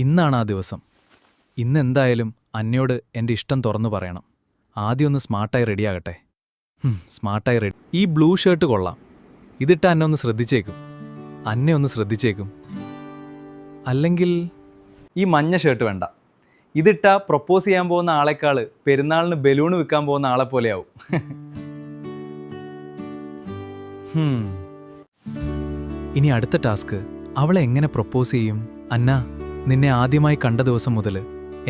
ഇന്നാണ് ആ ദിവസം. ഇന്നെന്തായാലും അന്നയോട് എൻ്റെ ഇഷ്ടം തുറന്നു പറയണം. ആദ്യം ഒന്ന് സ്മാർട്ടായി റെഡിയാകട്ടെ. സ്മാർട്ടായി റെഡി. ഈ ബ്ലൂ ഷർട്ട് കൊള്ളാം. ഇതിട്ട അന്നെ ഒന്ന് ശ്രദ്ധിച്ചേക്കും. അന്നെ ഒന്ന് ശ്രദ്ധിച്ചേക്കും. അല്ലെങ്കിൽ ഈ മഞ്ഞ ഷർട്ട് വേണ്ട. ഇതിട്ട പ്രൊപ്പോസ് ചെയ്യാൻ പോകുന്ന ആളെക്കാൾ പെരുന്നാളിന് ബലൂൺ വിൽക്കാൻ പോകുന്ന ആളെ പോലെയാവും. ഇനി അടുത്ത ടാസ്ക്, അവളെ എങ്ങനെ പ്രൊപ്പോസ് ചെയ്യും? അന്ന, നിന്നെ ആദ്യമായി കണ്ട ദിവസം മുതൽ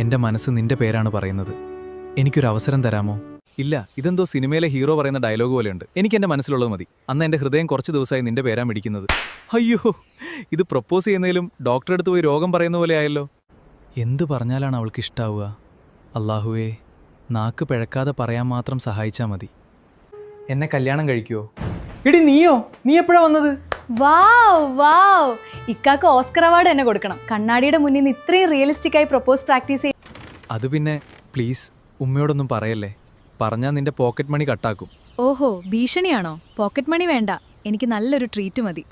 എൻ്റെ മനസ്സ് നിന്റെ പേരാണ് പറയുന്നത്. എനിക്കൊരു അവസരം തരാമോ? ഇല്ല, ഇതെന്തോ സിനിമയിലെ ഹീറോ പറയുന്ന ഡയലോഗ് പോലെയുണ്ട്. എനിക്ക് എൻ്റെ മനസ്സിലുള്ളത് മതി. അന്ന് എൻ്റെ ഹൃദയം കുറച്ച് ദിവസമായി നിന്റെ പേരാ മിടിക്കുന്നത്. അയ്യോ, ഇത് പ്രൊപ്പോസ് ചെയ്യുന്നതിലും ഡോക്ടറെ അടുത്ത് പോയി രോഗം പറയുന്ന പോലെ ആയല്ലോ. എന്തു പറഞ്ഞാലാണ് അവൾക്ക് ഇഷ്ടാവുക? അല്ലാഹുവേ, നാക്ക് പിഴക്കാതെ പറയാൻ മാത്രം സഹായിച്ചാൽ മതി. എന്നെ കല്യാണം കഴിക്കുവോ? എടി നീയോ? നീ എപ്പോഴാ വന്നത്? വാവ് വാവ്, ഇക്കാക്ക് ഓസ്കർ അവാർഡ് തന്നെ കൊടുക്കണം. കണ്ണാടിയുടെ മുന്നിൽ നിന്ന് ഇത്രയും റിയലിസ്റ്റിക് ആയി പ്രൊപ്പോസ് പ്രാക്ടീസ് ചെയ്യും. അത് പിന്നെ പ്ലീസ് ഉമ്മയോടൊന്നും പറയല്ലേ. പറഞ്ഞാൽ നിന്റെ പോക്കറ്റ് മണി കട്ടാക്കും. ഓഹോ, ഭീഷണിയാണോ? പോക്കറ്റ് മണി വേണ്ട, എനിക്ക് നല്ലൊരു ട്രീറ്റ് മതി.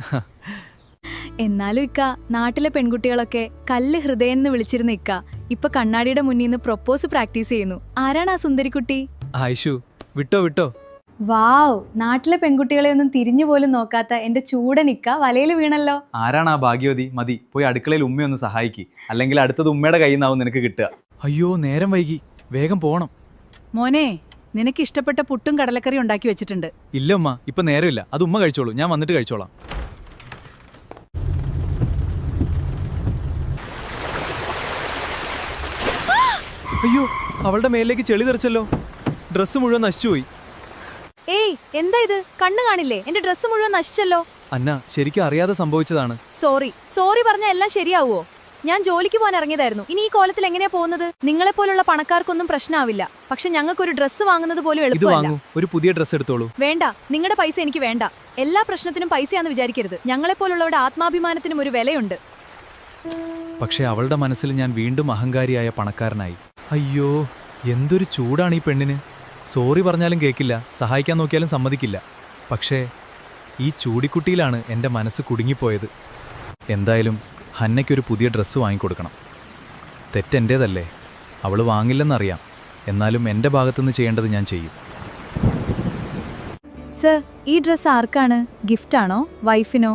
എന്നാലും ഇക്ക, നാട്ടിലെ പെൺകുട്ടികളൊക്കെ കല്ല് ഹൃദയം എന്ന് വിളിച്ചിരുന്ന ഇക്ക ഇപ്പൊ കണ്ണാടിയുടെ മുന്നിൽ നിന്ന് പ്രൊപ്പോസ് പ്രാക്ടീസ് ചെയ്യുന്നു. ആരാണ് ആ സുന്ദരിക്കുട്ടി? ആയിഷു, വിട്ടോ വിട്ടോ. വാവ്, നാട്ടിലെ പെൺകുട്ടികളെ ഒന്നും തിരിഞ്ഞു പോലും നോക്കാത്ത എന്റെ ചൂടനിക്ക വലയിൽ വീണല്ലോ. ആരാണ് ആ ഭാഗ്യവതി? മതി, പോയി അടുക്കളയിൽ ഉമ്മയൊന്ന് സഹായിക്ക്. അല്ലെങ്കിൽ അടുത്തത് ഉമ്മയുടെ കയ്യിൽ നിന്നാവും നിനക്ക് കിട്ടുക. അയ്യോ, നേരം വൈകി, വേഗം പോണം. മോനെ, നിനക്ക് ഇഷ്ടപ്പെട്ട പുട്ടും കടലക്കറി ഉണ്ടാക്കി വെച്ചിട്ടുണ്ട്. ഇല്ല ഉമ്മ, ഇപ്പൊ നേരമില്ല. അത് ഉമ്മ കഴിച്ചോളൂ, ഞാൻ വന്നിട്ട് കഴിച്ചോളാം. അയ്യോ, അവളുടെ മേലേക്ക് ചെളി തെറിച്ചല്ലോ. ഡ്രസ്സ് മുഴുവൻ നശിച്ചുപോയി. ഏയ്, എന്താ ഇത്? കണ്ണു കാണില്ലേ? എന്റെ ഡ്രസ്സ് മുഴുവൻ നശിച്ചല്ലോ. അന്ന, ശരിക്കും അറിയാതെ സംഭവിച്ചതാണ്. സോറി പറഞ്ഞാൽ എല്ലാം ശരിയാവുമോ? ഞാൻ ജോലിക്ക് പോകാൻ ഇറങ്ങിയതായിരുന്നു. ഇനി ഈ കോലത്തിൽ എങ്ങനെയാ പോകുന്നത്? നിങ്ങളെപ്പോലുള്ള പണക്കാർക്കൊന്നും പ്രശ്നമാവില്ല. പക്ഷെ ഞങ്ങൾക്കൊരു ഡ്രസ്സ് വാങ്ങുന്നത് പോലും എളുപ്പമല്ല. ഒരു പുതിയ ഡ്രസ്സ് എടുത്തോളൂ. വേണ്ട, നിങ്ങളുടെ പൈസ എനിക്ക് വേണ്ട. എല്ലാ പ്രശ്നത്തിനും പൈസയാന്ന് വിചാരിക്കരുത്. ഞങ്ങളെപ്പോലുള്ളവരുടെ ആത്മാഭിമാനത്തിനും ഒരു വിലയുണ്ട്. പക്ഷെ അവളുടെ മനസ്സിൽ ഞാൻ വീണ്ടും അഹങ്കാരിയായ പണക്കാരനായി. അയ്യോ, എന്തൊരു ചൂടാണ് ഈ പെണ്ണിന്. സോറി പറഞ്ഞാലും കേൾക്കില്ല, സഹായിക്കാൻ നോക്കിയാലും സമ്മതിക്കില്ല. പക്ഷേ ഈ ചൂടിക്കുട്ടിയിലാണ് എൻ്റെ മനസ്സ് കുടുങ്ങിപ്പോയത്. എന്തായാലും ഹന്നയ്ക്കൊരു പുതിയ ഡ്രസ്സ് വാങ്ങിക്കൊടുക്കണം. തെറ്റെൻ്റേതല്ലേ, അവൾ വാങ്ങില്ലെന്നറിയാം. എന്നാലും എൻ്റെ ഭാഗത്തുനിന്ന് ചെയ്യേണ്ടത് ഞാൻ ചെയ്യും. സർ, ഈ ഡ്രസ്സ് ആർക്കാണ്? ഗിഫ്റ്റാണോ? വൈഫിനോ?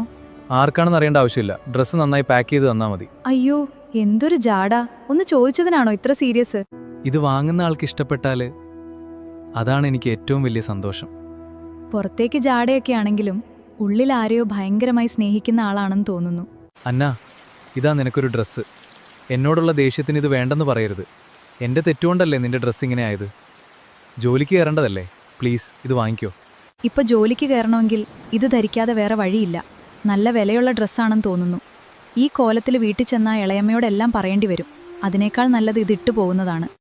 ആർക്കാണെന്ന് അറിയേണ്ട ആവശ്യമില്ല. ഡ്രസ്സ് നന്നായി പാക്ക് ചെയ്ത് തന്നാൽ മതി. അയ്യോ, എന്തൊരു ജാടാ. ഒന്ന് ചോദിച്ചതിനാണോ ഇത്ര സീരിയസ്? ഇത് വാങ്ങുന്ന ആൾക്ക് ഇഷ്ടപ്പെട്ടാൽ അതാണ് എനിക്ക് ഏറ്റവും വലിയ സന്തോഷം. പുറത്തേക്ക് ജാടയൊക്കെ ആണെങ്കിലും ഉള്ളിൽ ആരെയോ ഭയങ്കരമായി സ്നേഹിക്കുന്ന ആളാണെന്ന് തോന്നുന്നു. അന്ന, ഇതാ നിനക്കൊരു ഡ്രസ്സ്. എന്നോടുള്ള ദേഷ്യത്തിന് ഇത് വേണ്ടെന്ന് പറയരുത്. എൻ്റെ തെറ്റുകൊണ്ടല്ലേ നിന്റെ ഡ്രസ്സ് ഇങ്ങനെ ആയത്. ജോലിക്ക് കയറേണ്ടതല്ലേ. പ്ലീസ് ഇത് വാങ്ങിക്കോ. ഇപ്പൊ ജോലിക്ക് കയറണമെങ്കിൽ ഇത് ധരിക്കാതെ വേറെ വഴിയില്ല. നല്ല വിലയുള്ള ഡ്രസ്സാണെന്ന് തോന്നുന്നു. ഈ കോലത്തിൽ വീട്ടിൽ ചെന്നാൽ ഇളയമ്മയോടെല്ലാം പറയേണ്ടി വരും. അതിനേക്കാൾ നല്ലത് ഇതിട്ടു പോകുന്നതാണ്.